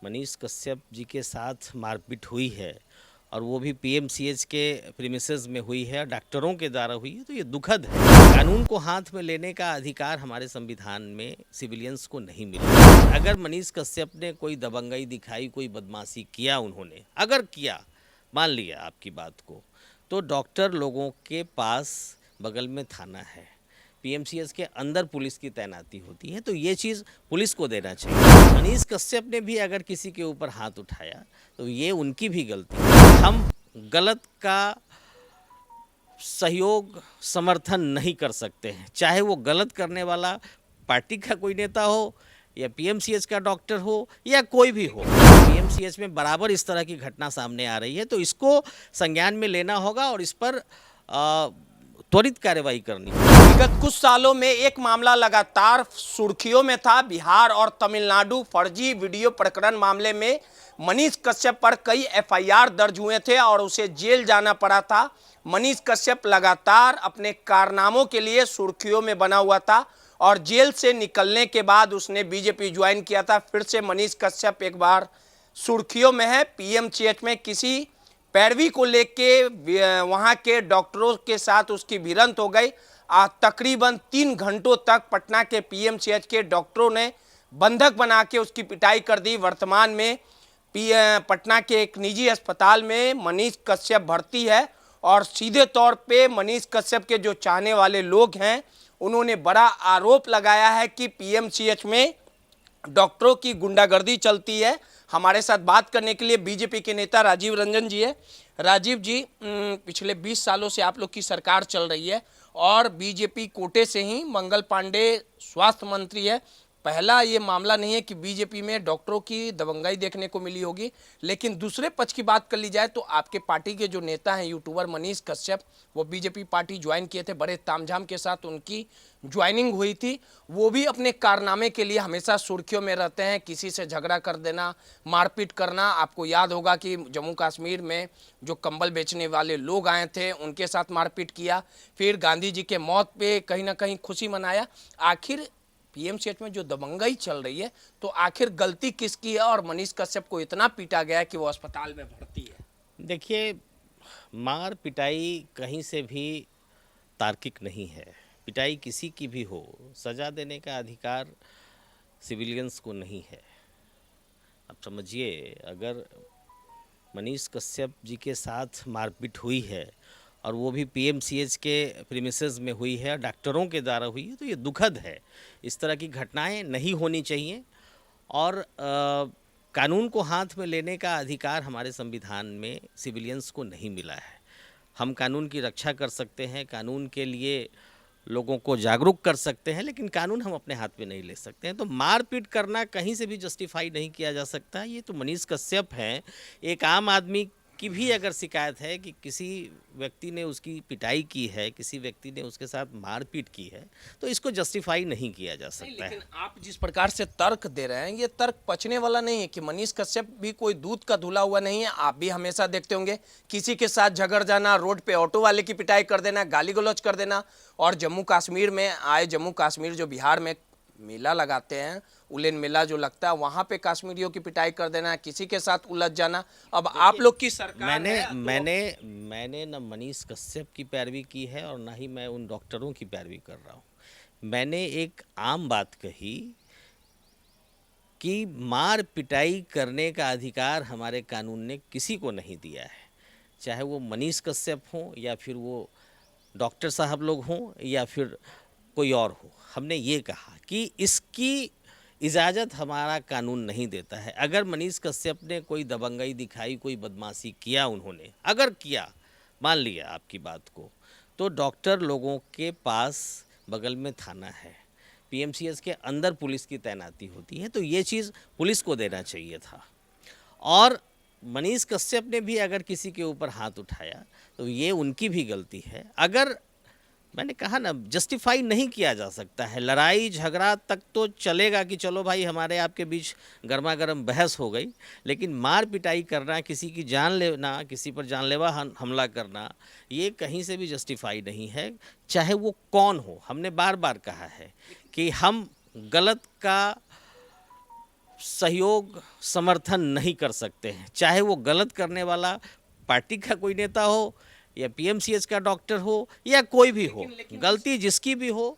मनीष कश्यप जी के साथ मारपीट हुई है और वो भी पीएमसीएच के प्रीमिसेस में हुई है, डॉक्टरों के द्वारा हुई है, तो ये दुखद है। कानून को हाथ में लेने का अधिकार हमारे संविधान में सिविलियंस को नहीं मिला। अगर मनीष कश्यप ने कोई दबंगई दिखाई, कोई बदमाशी किया, उन्होंने अगर किया, मान लिया आपकी बात को, तो डॉक्टर लोगों के पास बगल में थाना है, पीएमसीएच के अंदर पुलिस की तैनाती होती है, तो ये चीज़ पुलिस को देना चाहिए। मनीष कश्यप ने भी अगर किसी के ऊपर हाथ उठाया तो ये उनकी भी गलती है। हम गलत का सहयोग समर्थन नहीं कर सकते हैं, चाहे वो गलत करने वाला पार्टी का कोई नेता हो या पीएमसीएच का डॉक्टर हो या कोई भी हो। पीएमसीएच में बराबर इस तरह की घटना सामने आ रही है, तो इसको संज्ञान में लेना होगा और इस पर त्वरित कार्रवाई करनी होगी। विगत कुछ सालों में एक मामला लगातार सुर्खियों में था। बिहार और तमिलनाडु फर्जी वीडियो प्रकरण मामले में मनीष कश्यप पर कई एफआईआर दर्ज हुए थे और उसे जेल जाना पड़ा था। मनीष कश्यप लगातार अपने कारनामों के लिए सुर्खियों में बना हुआ था और जेल से निकलने के बाद उसने बीजेपी ज्वाइन किया था। फिर से मनीष कश्यप एक बार सुर्खियों में है। पीएमसीएच में किसी पैरवी को लेके वहां के डॉक्टरों के साथ उसकी भिड़ंत हो गई। तकरीबन 3 घंटों तक पटना के पीएमसीएच के डॉक्टरों ने बंधक बना के उसकी पिटाई कर दी। वर्तमान में पटना के एक निजी अस्पताल में मनीष कश्यप भर्ती है और सीधे तौर पे मनीष कश्यप के जो चाहने वाले लोग हैं उन्होंने बड़ा आरोप लगाया है कि पीएमसीएच में डॉक्टरों की गुंडागर्दी चलती है। हमारे साथ बात करने के लिए बीजेपी के नेता राजीव रंजन जी है। राजीव जी, पिछले 20 सालों से आप लोग की सरकार चल रही है और बीजेपी कोटे से ही मंगल पांडे स्वास्थ्य मंत्री है। पहला ये मामला नहीं है कि बीजेपी में डॉक्टरों की दबंगाई देखने को मिली होगी, लेकिन दूसरे पक्ष की बात कर ली जाए तो आपके पार्टी के जो नेता हैं यूट्यूबर मनीष कश्यप, वो बीजेपी पार्टी ज्वाइन किए थे, बड़े तामझाम के साथ उनकी ज्वाइनिंग हुई थी। वो भी अपने कारनामे के लिए हमेशा सुर्खियों में रहते हैं, किसी से झगड़ा कर देना, मारपीट करना। आपको याद होगा कि जम्मू कश्मीर में जो कंबल बेचने वाले लोग आए थे उनके साथ मारपीट किया, फिर गांधी जी के मौत पे कहीं ना कहीं खुशी मनाया। आखिर पीएमसीएच में जो दबंगई चल रही है, तो आखिर गलती किसकी है और मनीष कश्यप को इतना पीटा गया कि वो अस्पताल में भर्ती है? देखिए, मार पिटाई कहीं से भी तार्किक नहीं है। पिटाई किसी की भी हो, सजा देने का अधिकार सिविलियंस को नहीं है। अब समझिए, अगर मनीष कश्यप जी के साथ मारपीट हुई है और वो भी पीएमसीएच के प्रीमिसेस में हुई है, डॉक्टरों के द्वारा हुई है, तो ये दुखद है। इस तरह की घटनाएं नहीं होनी चाहिए और कानून को हाथ में लेने का अधिकार हमारे संविधान में सिविलियंस को नहीं मिला है। हम कानून की रक्षा कर सकते हैं, कानून के लिए लोगों को जागरूक कर सकते हैं, लेकिन कानून हम अपने हाथ में नहीं ले सकते हैं। तो मारपीट करना कहीं से भी जस्टिफाई नहीं किया जा सकता। ये तो मनीष कश्यप हैं, एक आम आदमी की भी अगर शिकायत है कि किसी व्यक्ति ने उसकी पिटाई की है, किसी व्यक्ति ने उसके साथ मारपीट की है, तो इसको जस्टिफाई नहीं किया जा सकता है। लेकिन आप जिस प्रकार से तर्क दे रहे हैं, ये तर्क पचने वाला नहीं है कि मनीष कश्यप भी कोई दूध का धुला हुआ नहीं है। आप भी हमेशा देखते होंगे किसी के साथ झगड़ जाना, रोड पे ऑटो वाले की पिटाई कर देना, गाली गलौज कर देना। और जम्मू कश्मीर में आए, जम्मू कश्मीर जो बिहार में मेला लगाते हैं, उलेन मेला जो लगता है, वहां पे कश्मीरियों की पिटाई कर देना, किसी के साथ उलझ जाना। अब आप लोग की सरकार मैंने न मनीष कश्यप की पैरवी की है और ना ही मैं उन डॉक्टरों की पैरवी कर रहा हूँ। मैंने एक आम बात कही कि मार पिटाई करने का अधिकार हमारे कानून ने किसी को नहीं दिया है, चाहे वो मनीष कश्यप हों या फिर वो डॉक्टर साहब लोग हों या फिर कोई और हो। हमने ये कहा कि इसकी इजाज़त हमारा कानून नहीं देता है। अगर मनीष कश्यप ने कोई दबंगई दिखाई, कोई बदमाशी किया, उन्होंने अगर किया, मान लिया आपकी बात को, तो डॉक्टर लोगों के पास बगल में थाना है, पीएमसीएच के अंदर पुलिस की तैनाती होती है, तो ये चीज़ पुलिस को देना चाहिए था। और मनीष कश्यप ने भी अगर किसी के ऊपर हाथ उठाया तो ये उनकी भी गलती है। अगर मैंने कहा ना, जस्टिफाई नहीं किया जा सकता है। लड़ाई झगड़ा तक तो चलेगा कि चलो भाई हमारे आपके बीच गर्मा गर्म बहस हो गई, लेकिन मार पिटाई करना, किसी की जान लेना, किसी पर जानलेवा हमला करना, ये कहीं से भी जस्टिफाई नहीं है, चाहे वो कौन हो। हमने बार बार कहा है कि हम गलत का सहयोग समर्थन नहीं कर सकते हैं, चाहे वो गलत करने वाला पार्टी का कोई नेता हो या पीएमसीएच का डॉक्टर हो या कोई भी हो। गलती जिसकी भी हो,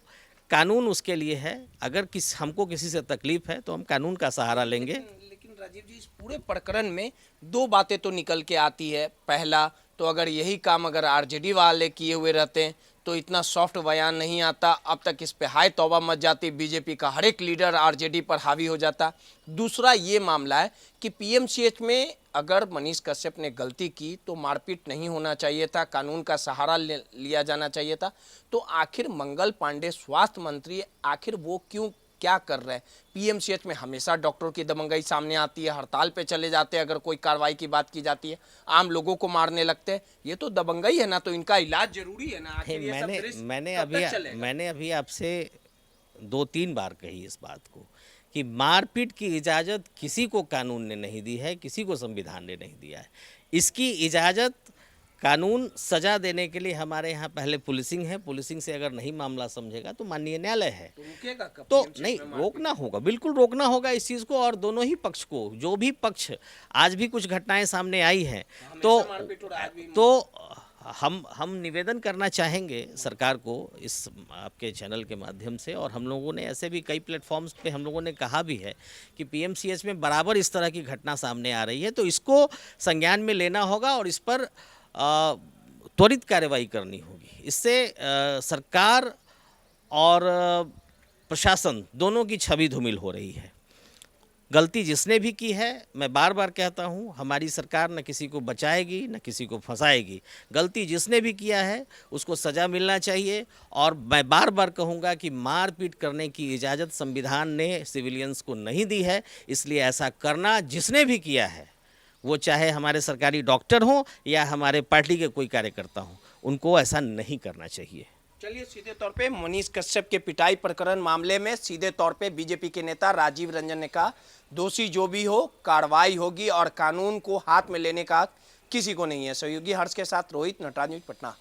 कानून उसके लिए है। अगर हमको किसी से तकलीफ है तो हम कानून का सहारा लेंगे। लेकिन राजीव जी, इस पूरे प्रकरण में दो बातें तो निकल के आती है। पहला तो अगर यही काम अगर आरजेडी वाले किए हुए रहते तो इतना सॉफ्ट बयान नहीं आता, अब तक इस पे हाय तौबा मच जाती, बीजेपी का हर एक लीडर आरजेडी पर हावी हो जाता। दूसरा ये मामला है कि पीएमसीएच में अगर मनीष कश्यप ने गलती की तो मारपीट नहीं होना चाहिए था, कानून का सहारा लिया जाना चाहिए था। तो आखिर मंगल पांडे स्वास्थ्य मंत्री, आखिर वो क्यों क्या कर रहे हैं? पीएमसीएच में हमेशा डॉक्टरों की दबंगई सामने आती है, हड़ताल पे चले जाते हैं अगर कोई कार्रवाई की बात की जाती है, आम लोगों को मारने लगते हैं। ये तो दबंगई है ना, तो इनका इलाज जरूरी है ना। आखिर ये सब दृश्य कब तक चलेगा? मैंने अभी आपसे 2-3 बार कही इस बात को कि मारपीट की इजाज़त किसी को कानून ने नहीं दी है, किसी को संविधान ने नहीं दिया है। इसकी इजाज़त कानून सजा देने के लिए हमारे यहाँ पहले पुलिसिंग है, पुलिसिंग से अगर नहीं मामला समझेगा तो माननीय न्यायालय है। तो रुकेगा कब? तो PMCH नहीं, में रोकना होगा, बिल्कुल रोकना होगा इस चीज़ को। और दोनों ही पक्ष को, जो भी पक्ष, आज भी कुछ घटनाएं सामने आई हैं तो हम निवेदन करना चाहेंगे सरकार को इस आपके चैनल के माध्यम से, और हम लोगों ने ऐसे भी कई प्लेटफॉर्म्स पे हम लोगों ने कहा भी है कि पीएमसीएच में बराबर इस तरह की घटना सामने आ रही है, तो इसको संज्ञान में लेना होगा और इस पर त्वरित कार्रवाई करनी होगी। इससे सरकार और प्रशासन दोनों की छवि धूमिल हो रही है। गलती जिसने भी की है, मैं बार बार कहता हूँ, हमारी सरकार न किसी को बचाएगी न किसी को फंसाएगी। गलती जिसने भी किया है उसको सज़ा मिलना चाहिए। और मैं बार बार कहूँगा कि मारपीट करने की इजाज़त संविधान ने सिविलियंस को नहीं दी है, इसलिए ऐसा करना जिसने भी किया है, वो चाहे हमारे सरकारी डॉक्टर हों या हमारे पार्टी के कोई कार्यकर्ता हों, उनको ऐसा नहीं करना चाहिए। चलिए, सीधे तौर पे मनीष कश्यप के पिटाई प्रकरण मामले में सीधे तौर पे बीजेपी के नेता राजीव रंजन ने कहा, दोषी जो भी हो कार्रवाई होगी और कानून को हाथ में लेने का किसी को नहीं है। सहयोगी हर्ष के साथ रोहित, नटराज न्यूज़, पटना।